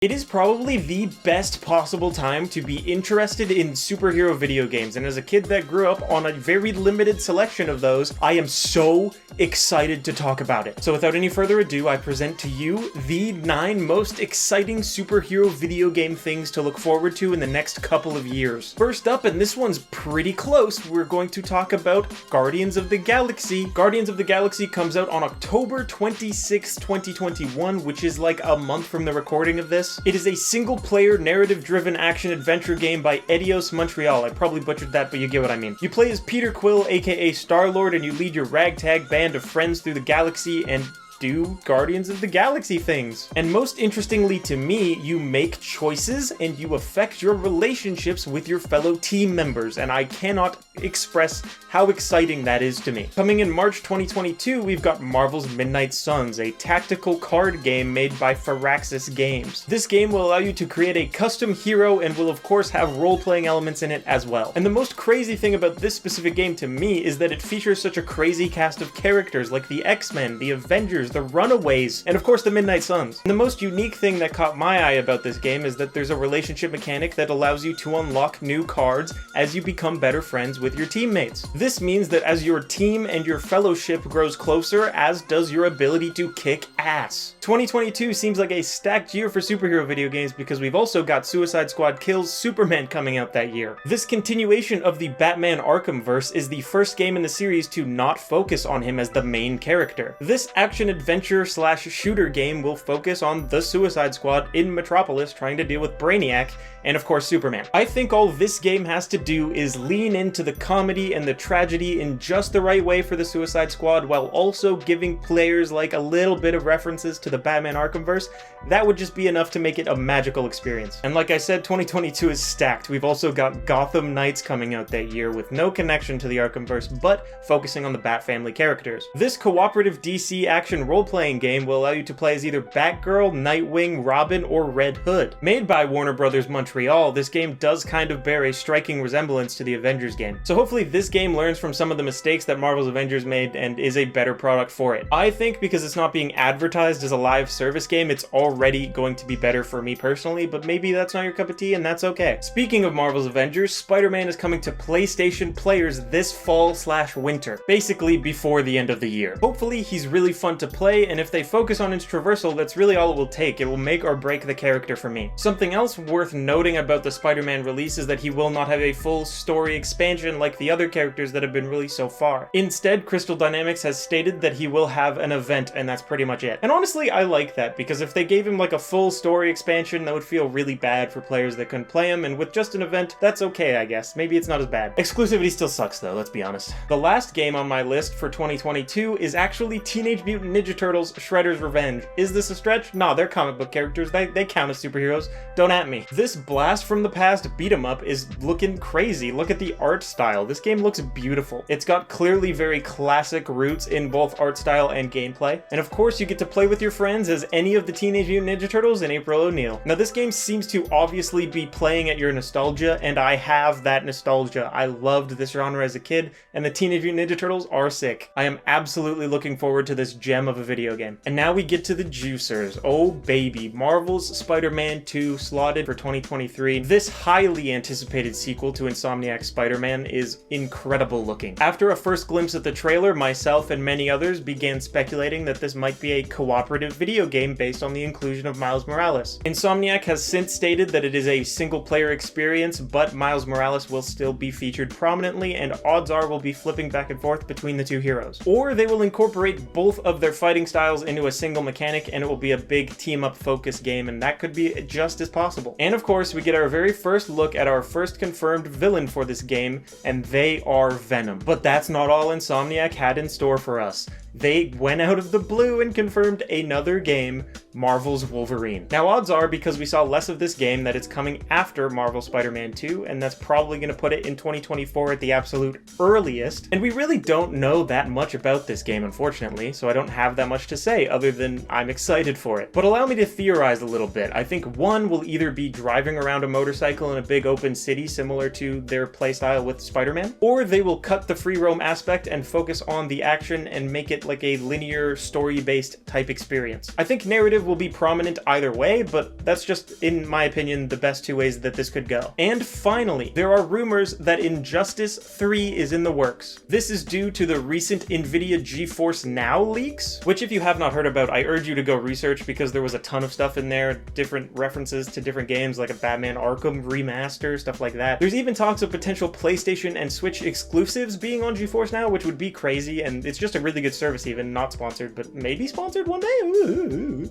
It is probably the best possible time to be interested in superhero video games, and as a kid that grew up on a very limited selection of those, I am so excited to talk about it. So without any further ado, I present to you the 9 most exciting superhero video game things to look forward to in the next couple of years. First up, and this one's pretty close, we're going to talk about Guardians of the Galaxy. Guardians of the Galaxy comes out on October 26, 2021, which is like a month from the recording of this. It is a single-player, narrative-driven action-adventure game by Eidos Montreal. I probably butchered that, but you get what I mean. You play as Peter Quill, aka Star-Lord, and you lead your ragtag band of friends through the galaxy and do Guardians of the Galaxy things. And most interestingly to me, you make choices and you affect your relationships with your fellow team members, and I cannot express how exciting that is to me. Coming in March 2022, we've got Marvel's Midnight Suns, a tactical card game made by Firaxis Games. This game will allow you to create a custom hero and will of course have role-playing elements in it as well. And the most crazy thing about this specific game to me is that it features such a crazy cast of characters like the X-Men, the Avengers, the Runaways, and of course the Midnight Suns. And the most unique thing that caught my eye about this game is that there's a relationship mechanic that allows you to unlock new cards as you become better friends with your teammates. This means that as your team and your fellowship grows closer, as does your ability to kick ass. 2022 seems like a stacked year for superhero video games because we've also got Suicide Squad Kills Superman coming out that year. This continuation of the Batman Arkhamverse is the first game in the series to not focus on him as the main character. This action-adventure/shooter game will focus on the Suicide Squad in Metropolis trying to deal with Brainiac and of course Superman. I think all this game has to do is lean into the comedy and the tragedy in just the right way for the Suicide Squad while also giving players like a little bit of references to the Batman Arkhamverse. That would just be enough to make it a magical experience. And like I said, 2022 is stacked. We've also got Gotham Knights coming out that year with no connection to the Arkhamverse but focusing on the Bat family characters. This cooperative DC action role-playing game will allow you to play as either Batgirl, Nightwing, Robin, or Red Hood. Made by Warner Bros. Montreal, this game does kind of bear a striking resemblance to the Avengers game. So hopefully this game learns from some of the mistakes that Marvel's Avengers made and is a better product for it. I think because it's not being advertised as a live service game, it's already going to be better for me personally, but maybe that's not your cup of tea and that's okay. Speaking of Marvel's Avengers, Spider-Man is coming to PlayStation players this fall/winter, basically before the end of the year. Hopefully he's really fun to play, and if they focus on its traversal, that's really all it will take. It will make or break the character for me. Something else worth noting about the Spider-Man release is that he will not have a full story expansion like the other characters that have been released so far. Instead, Crystal Dynamics has stated that he will have an event, and that's pretty much it. And honestly, I like that, because if they gave him like a full story expansion, that would feel really bad for players that couldn't play him, and with just an event, that's okay, I guess. Maybe it's not as bad. Exclusivity still sucks though, let's be honest. The last game on my list for 2022 is actually Teenage Mutant Ninja Turtles Shredder's Revenge. Is this a stretch? Nah, they're comic book characters. They count as superheroes. Don't at me. This blast from the past beat 'em up is looking crazy. Look at the art style. This game looks beautiful. It's got clearly very classic roots in both art style and gameplay. And of course, you get to play with your friends as any of the Teenage Mutant Ninja Turtles and April O'Neil. Now, this game seems to obviously be playing at your nostalgia, and I have that nostalgia. I loved this genre as a kid, and the Teenage Mutant Ninja Turtles are sick. I am absolutely looking forward to this gem of a video game. And now we get to the juicers. Oh baby, Marvel's Spider-Man 2 slotted for 2023. This highly anticipated sequel to Insomniac's Spider-Man is incredible looking. After a first glimpse at the trailer, myself and many others began speculating that this might be a cooperative video game based on the inclusion of Miles Morales. Insomniac has since stated that it is a single-player experience, but Miles Morales will still be featured prominently, and odds are we'll be flipping back and forth between the two heroes. Or they will incorporate both of their fighting styles into a single mechanic, and it will be a big team-up focused game, and that could be just as possible. And of course, we get our very first look at our first confirmed villain for this game, and they are Venom. But that's not all Insomniac had in store for us. They went out of the blue and confirmed another game, Marvel's Wolverine. Now, odds are, because we saw less of this game, that it's coming after Marvel Spider-Man 2, and that's probably going to put it in 2024 at the absolute earliest. And we really don't know that much about this game, unfortunately, so I don't have that much to say other than I'm excited for it. But allow me to theorize a little bit. I think one will either be driving around a motorcycle in a big open city similar to their playstyle with Spider-Man, or they will cut the free roam aspect and focus on the action and make it it like a linear story-based type experience. I think narrative will be prominent either way, but that's just, in my opinion, the best two ways that this could go. And finally, there are rumors that Injustice 3 is in the works. This is due to the recent NVIDIA GeForce Now leaks, which if you have not heard about, I urge you to go research because there was a ton of stuff in there, different references to different games like a Batman Arkham remaster, stuff like that. There's even talks of potential PlayStation and Switch exclusives being on GeForce Now, which would be crazy, and it's just a really good service even, not sponsored, but maybe sponsored one day? Ooh.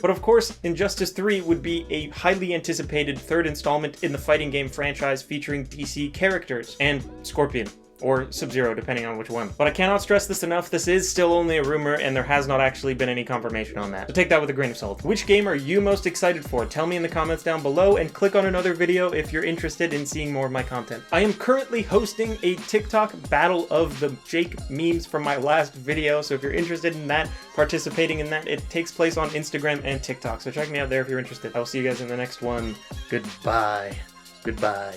But of course, Injustice 3 would be a highly anticipated third installment in the fighting game franchise featuring DC characters, and Scorpion. Or Sub-Zero, depending on which one. But I cannot stress this enough, this is still only a rumor, and there has not actually been any confirmation on that. So take that with a grain of salt. Which game are you most excited for? Tell me in the comments down below, and click on another video if you're interested in seeing more of my content. I am currently hosting a TikTok battle of the Jake memes from my last video, so if you're interested in that, participating in that, it takes place on Instagram and TikTok, so check me out there if you're interested. I will see you guys in the next one. Goodbye. Goodbye.